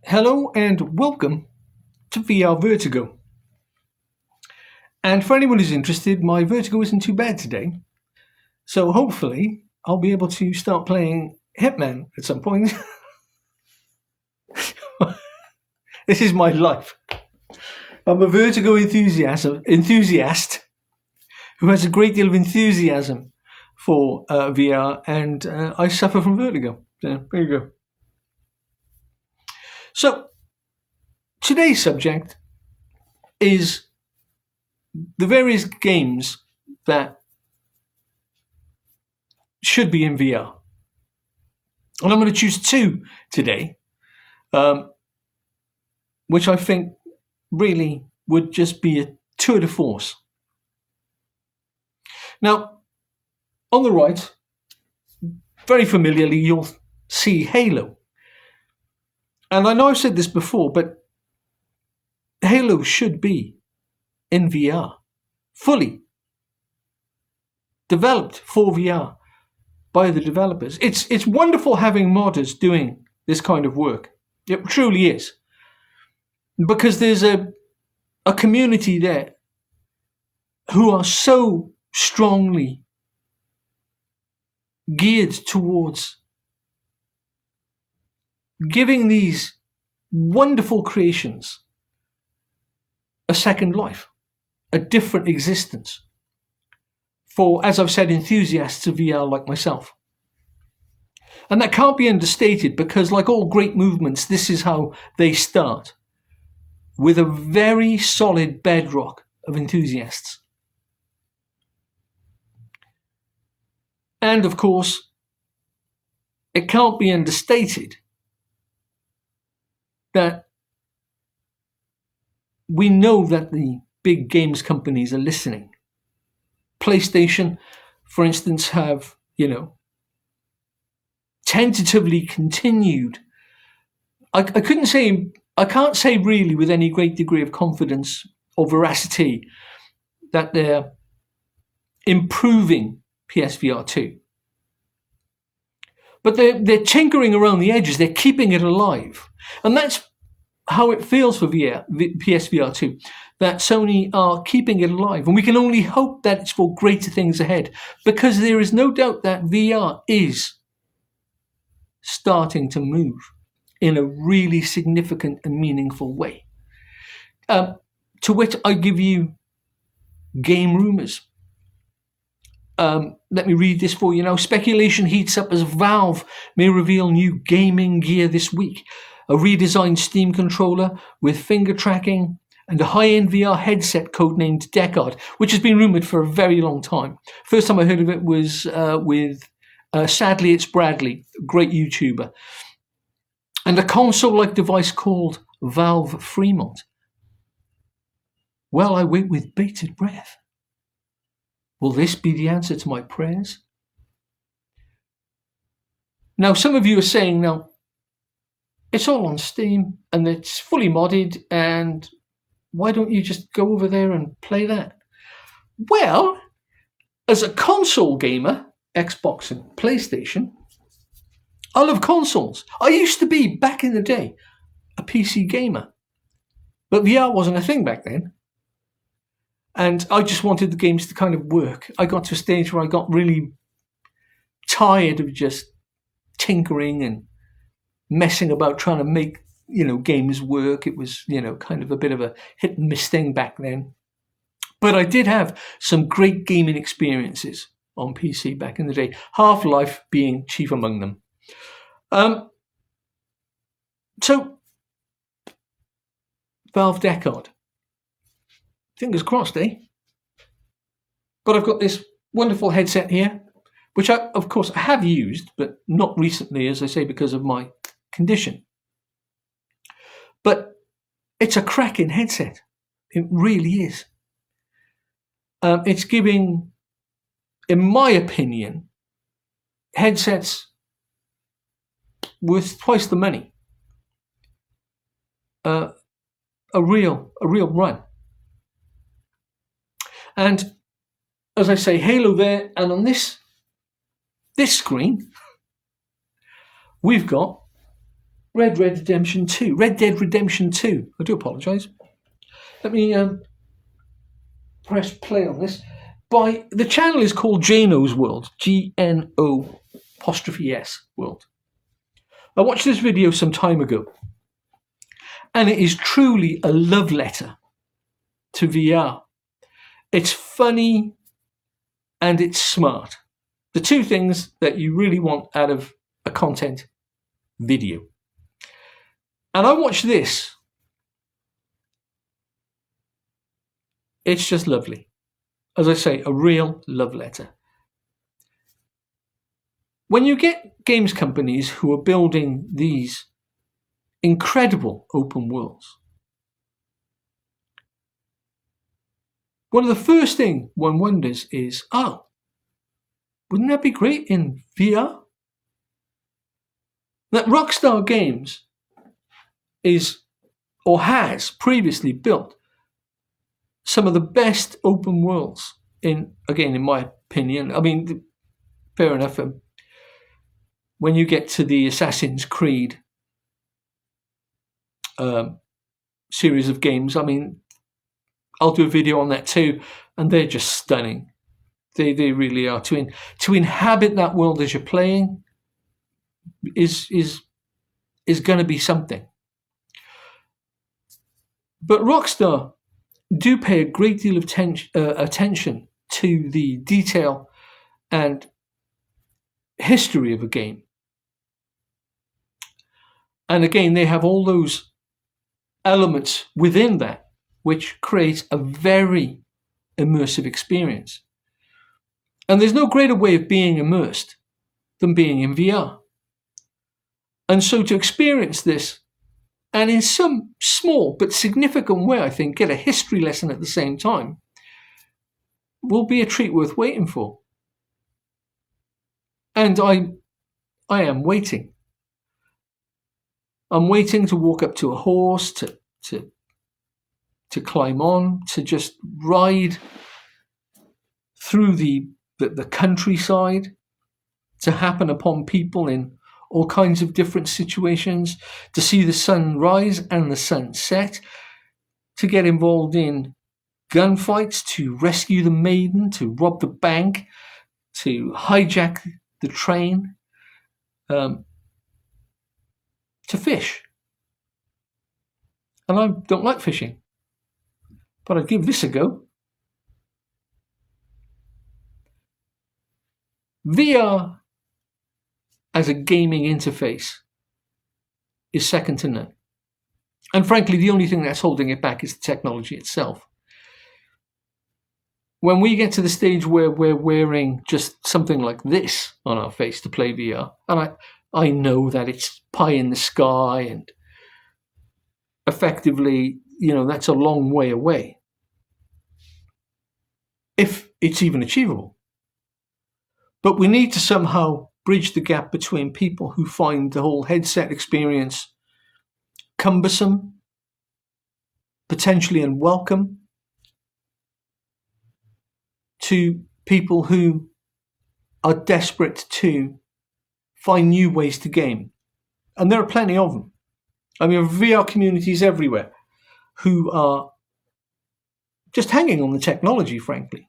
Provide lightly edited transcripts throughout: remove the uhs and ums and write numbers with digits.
Hello and welcome to VR Vertigo. And for anyone who's interested, my Vertigo isn't too bad today. So hopefully I'll be able to start playing Hitman at some point. This is my life. I'm a Vertigo enthusiast who has a great deal of enthusiasm for VR, and I suffer from vertigo. So there you go. So today's subject is the various games that should be in VR. And I'm going to choose two today, which I think really would just be a tour de force. Now, on the right, very familiarly, you'll see Halo. And I know I've said this before, but Halo should be in VR, fully developed for VR by the developers. It's wonderful having modders doing this kind of work. It truly is. Because there's a community there who are so strongly geared towards giving these wonderful creations a second life, a different existence for, as I've said, enthusiasts of VR like myself. And that can't be understated because, like all great movements, this is how they start, with a very solid bedrock of enthusiasts. And of course, it can't be understated that we know that the big games companies are listening. PlayStation, for instance, have, tentatively continued. I can't say really with any great degree of confidence or veracity that they're improving PSVR 2. But they're tinkering around the edges, they're keeping it alive. And that's how it feels for PSVR 2, that Sony are keeping it alive. And we can only hope that it's for greater things ahead, because there is no doubt that VR is starting to move in a really significant and meaningful way. To which I give you game rumours. Let me read this for you now. Speculation heats up as Valve may reveal new gaming gear this week. A redesigned Steam controller with finger tracking and a high-end VR headset codenamed Deckard, which has been rumoured for a very long time. First time I heard of it was with Sadly It's Bradley, a great YouTuber. And a console-like device called Valve Fremont. Well, I wait with bated breath. Will this be the answer to my prayers? Now, some of you are saying, now, it's all on Steam and it's fully modded, and why don't you just go over there and play that? Well, as a console gamer, Xbox and PlayStation, I love consoles. I used to be, back in the day, a PC gamer. But VR wasn't a thing back then. And I just wanted the games to kind of work. I got to a stage where I got really tired of just tinkering and messing about trying to make, games work. It was, kind of a bit of a hit and miss thing back then. But I did have some great gaming experiences on PC back in the day. Half-Life being chief among them. So, Valve Deckard. Fingers crossed, eh? But I've got this wonderful headset here, which I, of course, have used, but not recently, as I say, because of my condition. But it's a cracking headset. It really is. It's giving, in my opinion, headsets worth twice the money a real run. And as I say, Halo there, and on this screen, we've got Red Dead Redemption 2. I do apologise. Let me press play on this. The channel is called Jano's World. GNO''S World. I watched this video some time ago, and it is truly a love letter to VR. It's funny and it's smart. The two things that you really want out of a content video. And I watched this. It's just lovely. As I say, a real love letter. When you get games companies who are building these incredible open worlds, one of the first things one wonders is, wouldn't that be great in VR? That Rockstar Games is, or has previously built, some of the best open worlds in my opinion. I mean, fair enough. When you get to the Assassin's Creed series of games, I mean, I'll do a video on that too, and they're just stunning. They really are. To inhabit that world as you're playing is going to be something. But Rockstar do pay a great deal of attention to the detail and history of a game. And again, they have all those elements within that which create a very immersive experience. And there's no greater way of being immersed than being in VR. And so to experience this, and in some small but significant way, I think, get a history lesson at the same time, will be a treat worth waiting for. And I am waiting. I'm waiting to walk up to a horse, to climb on, to just ride through the countryside, to happen upon people in all kinds of different situations, to see the sun rise and the sun set, to get involved in gunfights, to rescue the maiden, to rob the bank, to hijack the train, to fish. And I don't like fishing, but I'd give this a go. VR as a gaming interface is second to none. And frankly, the only thing that's holding it back is the technology itself. When we get to the stage where we're wearing just something like this on our face to play VR, and I know that it's pie in the sky and effectively, that's a long way away, if it's even achievable. But we need to somehow bridge the gap between people who find the whole headset experience cumbersome, potentially unwelcome, to people who are desperate to find new ways to game. And there are plenty of them. I mean, VR communities everywhere who are just hanging on the technology, frankly.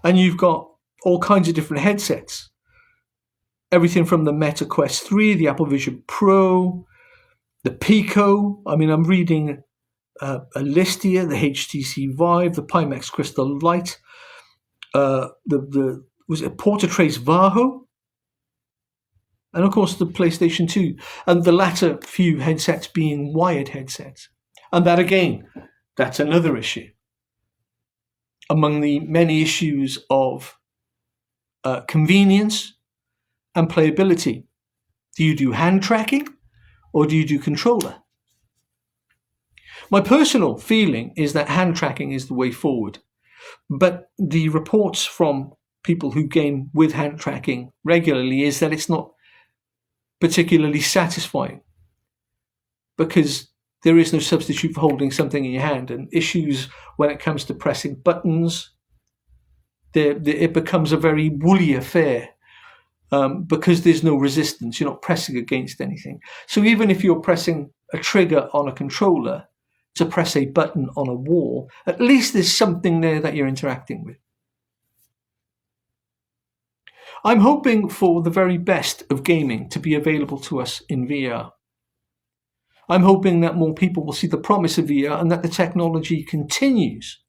And you've got all kinds of different headsets. Everything from the Meta Quest 3, the Apple Vision Pro, the Pico. I mean, I'm reading a list here, the HTC Vive, the Pimax Crystal Light, was it Portatrace Vaho? And of course the PlayStation 2, and the latter few headsets being wired headsets. And that again, that's another issue. Among the many issues of convenience and playability. Do you do hand tracking or do you do controller? My personal feeling is that hand tracking is the way forward. But the reports from people who game with hand tracking regularly is that it's not particularly satisfying because there is no substitute for holding something in your hand, and issues when it comes to pressing buttons, it becomes a very woolly affair. because there's no resistance. You're not pressing against anything. So even if you're pressing a trigger on a controller to press a button on a wall, at least there's something there that you're interacting with. I'm hoping for the very best of gaming to be available to us in VR. I'm hoping that more people will see the promise of VR and that the technology continues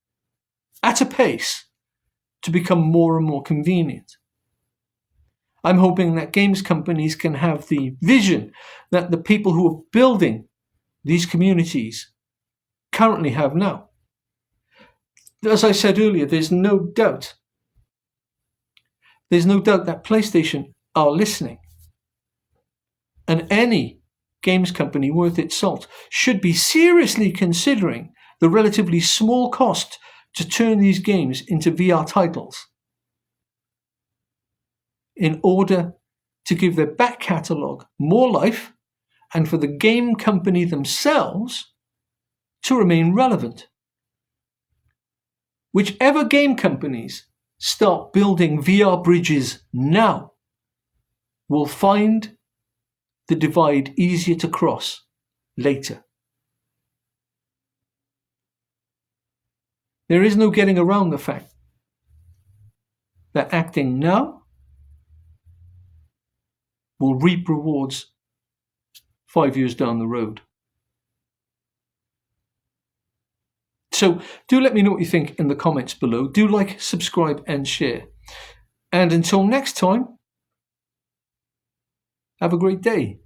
at a pace to become more and more convenient. I'm hoping that games companies can have the vision that the people who are building these communities currently have now. As I said earlier, there's no doubt that PlayStation are listening. And any games company worth its salt should be seriously considering the relatively small cost to turn these games into VR titles in order to give their back catalogue more life and for the game company themselves to remain relevant. Whichever game companies start building VR bridges now will find the divide easier to cross later. There is no getting around the fact that acting now will reap rewards 5 years down the road. So do let me know what you think in the comments below. Do like, subscribe and share. And until next time, have a great day.